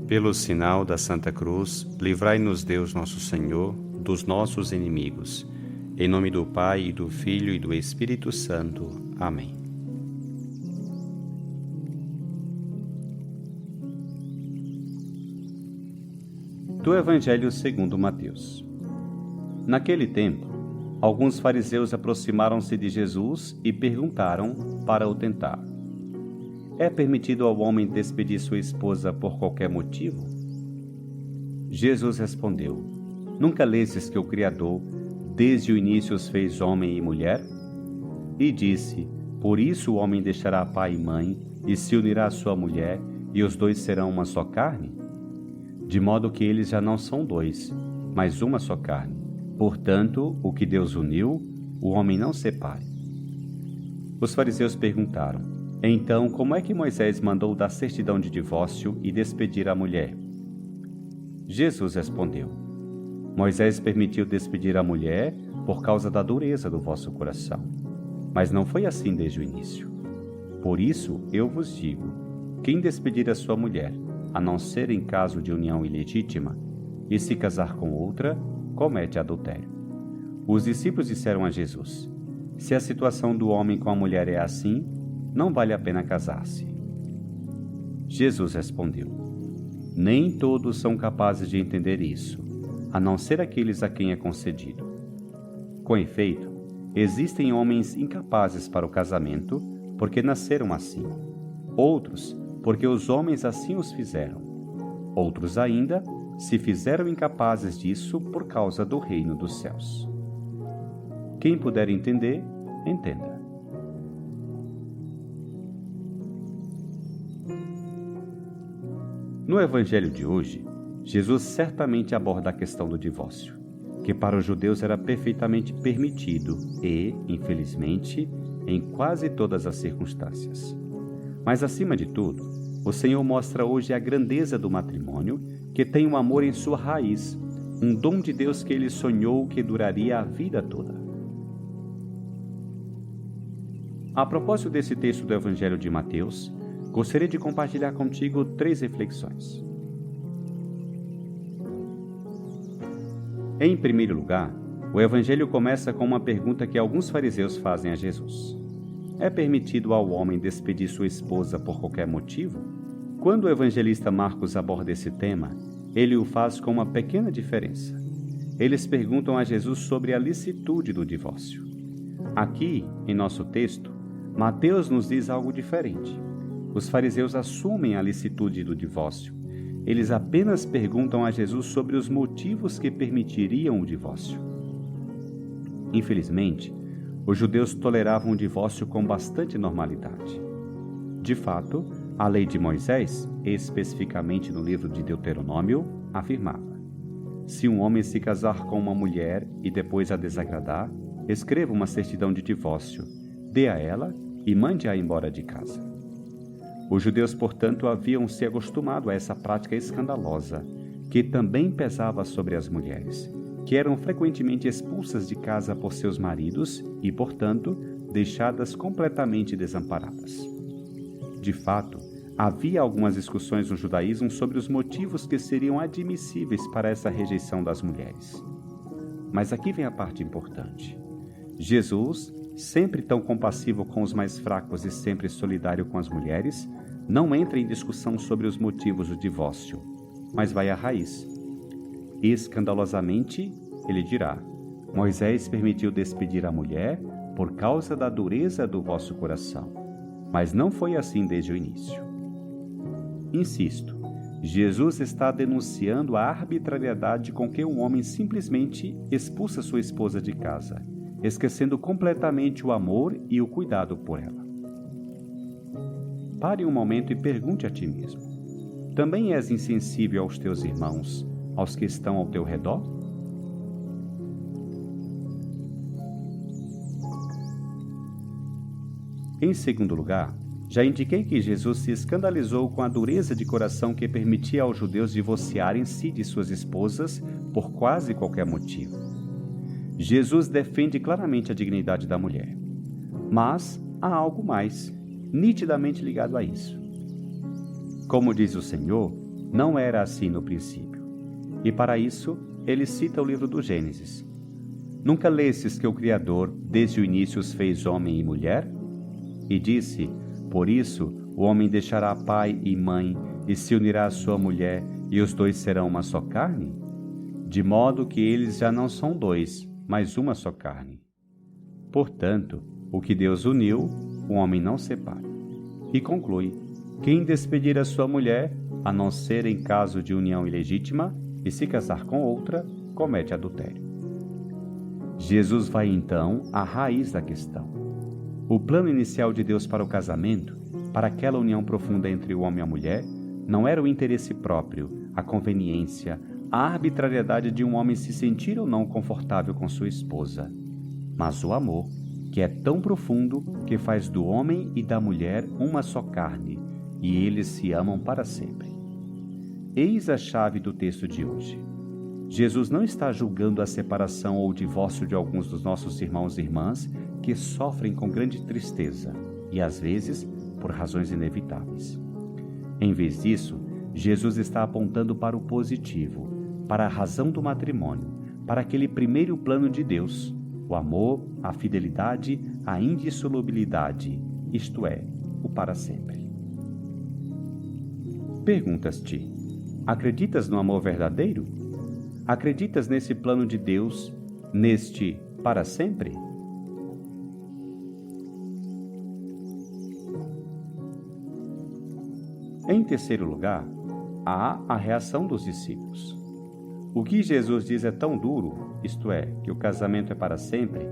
Pelo sinal da Santa Cruz, livrai-nos Deus nosso Senhor dos nossos inimigos. Em nome do Pai, e do Filho, e do Espírito Santo. Amém. Do Evangelho segundo Mateus. Naquele tempo, alguns fariseus aproximaram-se de Jesus e perguntaram para o tentar: é permitido ao homem despedir sua esposa por qualquer motivo? Jesus respondeu: nunca lestes que o Criador, desde o início, os fez homem e mulher? E disse: por isso o homem deixará pai e mãe, e se unirá à sua mulher, e os dois serão uma só carne? De modo que eles já não são dois, mas uma só carne. Portanto, o que Deus uniu, o homem não separe. Os fariseus perguntaram: então, como é que Moisés mandou dar certidão de divórcio e despedir a mulher? Jesus respondeu: Moisés permitiu despedir a mulher por causa da dureza do vosso coração. Mas não foi assim desde o início. Por isso, eu vos digo: quem despedir a sua mulher, a não ser em caso de união ilegítima, e se casar com outra, comete adultério. Os discípulos disseram a Jesus: se a situação do homem com a mulher é assim, não vale a pena casar-se. Jesus respondeu: nem todos são capazes de entender isso, a não ser aqueles a quem é concedido. Com efeito, existem homens incapazes para o casamento, porque nasceram assim. Outros, porque os homens assim os fizeram. Outros ainda se fizeram incapazes disso por causa do reino dos céus. Quem puder entender, entenda. No Evangelho de hoje, Jesus certamente aborda a questão do divórcio, que para os judeus era perfeitamente permitido e, infelizmente, em quase todas as circunstâncias. Mas, acima de tudo, o Senhor mostra hoje a grandeza do matrimônio, que tem o amor em sua raiz, um dom de Deus que ele sonhou que duraria a vida toda. A propósito desse texto do Evangelho de Mateus, gostaria de compartilhar contigo 3 reflexões. Em primeiro lugar, o Evangelho começa com uma pergunta que alguns fariseus fazem a Jesus: é permitido ao homem despedir sua esposa por qualquer motivo? Quando o evangelista Marcos aborda esse tema, ele o faz com uma pequena diferença. Eles perguntam a Jesus sobre a licitude do divórcio. Aqui, em nosso texto, Mateus nos diz algo diferente. Os fariseus assumem a licitude do divórcio. Eles apenas perguntam a Jesus sobre os motivos que permitiriam o divórcio. Infelizmente, os judeus toleravam o divórcio com bastante normalidade. De fato, a lei de Moisés, especificamente no livro de Deuteronômio, afirmava: se um homem se casar com uma mulher e depois a desagradar, escreva uma certidão de divórcio, dê a ela e mande-a embora de casa. Os judeus, portanto, haviam se acostumado a essa prática escandalosa, que também pesava sobre as mulheres, que eram frequentemente expulsas de casa por seus maridos e, portanto, deixadas completamente desamparadas. De fato, havia algumas discussões no judaísmo sobre os motivos que seriam admissíveis para essa rejeição das mulheres. Mas aqui vem a parte importante. Jesus, sempre tão compassivo com os mais fracos e sempre solidário com as mulheres, não entra em discussão sobre os motivos do divórcio, mas vai à raiz. Escandalosamente, ele dirá: Moisés permitiu despedir a mulher por causa da dureza do vosso coração, mas não foi assim desde o início. Insisto, Jesus está denunciando a arbitrariedade com que um homem simplesmente expulsa sua esposa de casa, esquecendo completamente o amor e o cuidado por ela. Pare um momento e pergunte a ti mesmo: também és insensível aos teus irmãos, aos que estão ao teu redor? Em segundo lugar, já indiquei que Jesus se escandalizou com a dureza de coração que permitia aos judeus divorciarem-se de suas esposas por quase qualquer motivo. Jesus defende claramente a dignidade da mulher. Mas há algo mais, nitidamente ligado a isso. Como diz o Senhor, Não era assim no princípio. E para isso, ele cita o livro do Gênesis. Nunca lestes que o Criador, desde o início, os fez homem e mulher? E disse: por isso, o homem deixará pai e mãe, e se unirá à sua mulher, e os dois serão uma só carne? De modo que eles já não são dois, mas uma só carne. Portanto, o que Deus uniu, o homem não separe. E conclui: quem despedir a sua mulher, a não ser em caso de união ilegítima, e se casar com outra, comete adultério. Jesus vai então à raiz da questão. O plano inicial de Deus para o casamento, para aquela união profunda entre o homem e a mulher, não era o interesse próprio, a conveniência, a arbitrariedade de um homem se sentir ou não confortável com sua esposa, mas o amor, que é tão profundo que faz do homem e da mulher uma só carne, e eles se amam para sempre. Eis a chave do texto de hoje. Jesus não está julgando a separação ou o divórcio de alguns dos nossos irmãos e irmãs que sofrem com grande tristeza e, às vezes, por razões inevitáveis. Em vez disso, Jesus está apontando para o positivo, para a razão do matrimônio, para aquele primeiro plano de Deus, o amor, a fidelidade, a indissolubilidade, isto é, o para sempre. Perguntas-te: acreditas no amor verdadeiro? Acreditas nesse plano de Deus, neste para sempre? Em terceiro lugar, há a reação dos discípulos. O que Jesus diz é tão duro, isto é, que o casamento é para sempre,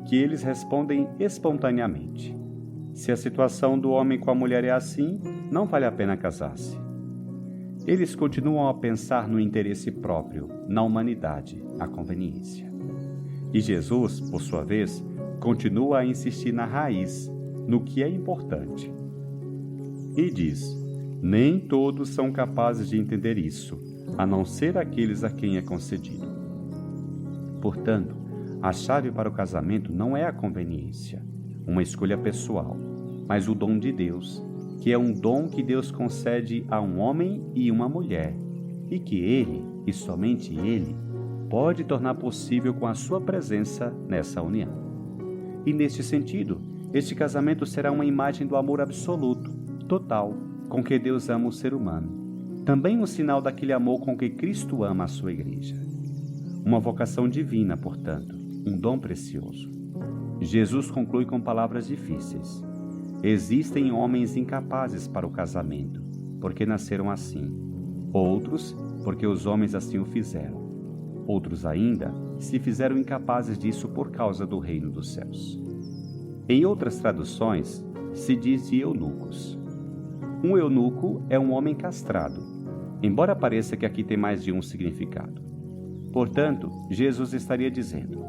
que eles respondem espontaneamente: se a situação do homem com a mulher é assim, não vale a pena casar-se. Eles continuam a pensar no interesse próprio, na humanidade, a conveniência. E Jesus, por sua vez, continua a insistir na raiz, no que é importante. E diz: nem todos são capazes de entender isso, a não ser aqueles a quem é concedido. Portanto, a chave para o casamento não é a conveniência, uma escolha pessoal, mas o dom de Deus, que é um dom que Deus concede a um homem e uma mulher, e que Ele, e somente Ele, pode tornar possível com a sua presença nessa união. E neste sentido, este casamento será uma imagem do amor absoluto, total, com que Deus ama o ser humano. Também um sinal daquele amor com que Cristo ama a sua igreja. Uma vocação divina, portanto, um dom precioso. Jesus conclui com palavras difíceis. Existem homens incapazes para o casamento, porque nasceram assim. Outros, porque os homens assim o fizeram. Outros ainda se fizeram incapazes disso por causa do reino dos céus. Em outras traduções, se diz de eunucos. Um eunuco é um homem castrado, embora pareça que aqui tem mais de um significado. Portanto, Jesus estaria dizendo: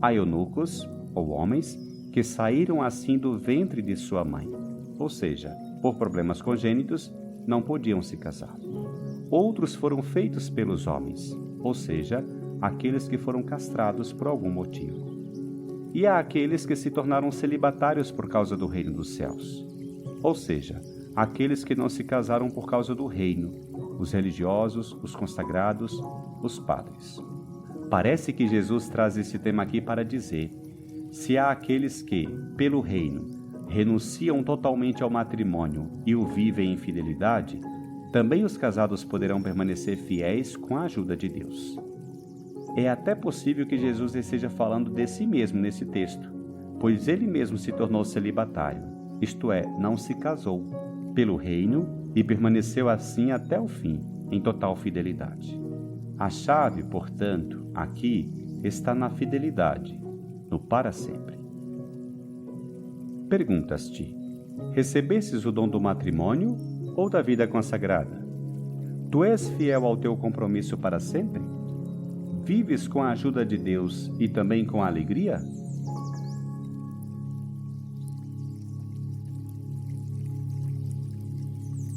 há eunucos, ou homens, que saíram assim do ventre de sua mãe, ou seja, por problemas congênitos, não podiam se casar. Outros foram feitos pelos homens, ou seja, aqueles que foram castrados por algum motivo. E há aqueles que se tornaram celibatários por causa do reino dos céus, ou seja, aqueles que não se casaram por causa do reino, os religiosos, os consagrados, os padres. Parece que Jesus traz esse tema aqui para dizer: se há aqueles que, pelo reino, renunciam totalmente ao matrimônio e o vivem em fidelidade, também os casados poderão permanecer fiéis com a ajuda de Deus. É até possível que Jesus esteja falando de si mesmo nesse texto, pois ele mesmo se tornou celibatário, isto é, não se casou, pelo reino e permaneceu assim até o fim, em total fidelidade. A chave, portanto, aqui está na fidelidade, no para sempre. Perguntas-te: recebestes o dom do matrimônio ou da vida consagrada? Tu és fiel ao teu compromisso para sempre? Vives com a ajuda de Deus e também com a alegria?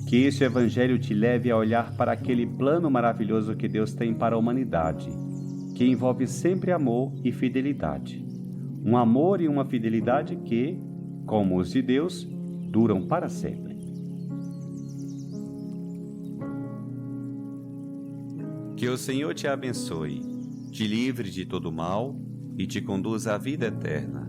Que este Evangelho te leve a olhar para aquele plano maravilhoso que Deus tem para a humanidade, que envolve sempre amor e fidelidade. Um amor e uma fidelidade que, como os de Deus, duram para sempre. Que o Senhor te abençoe, te livre de todo mal e te conduza à vida eterna.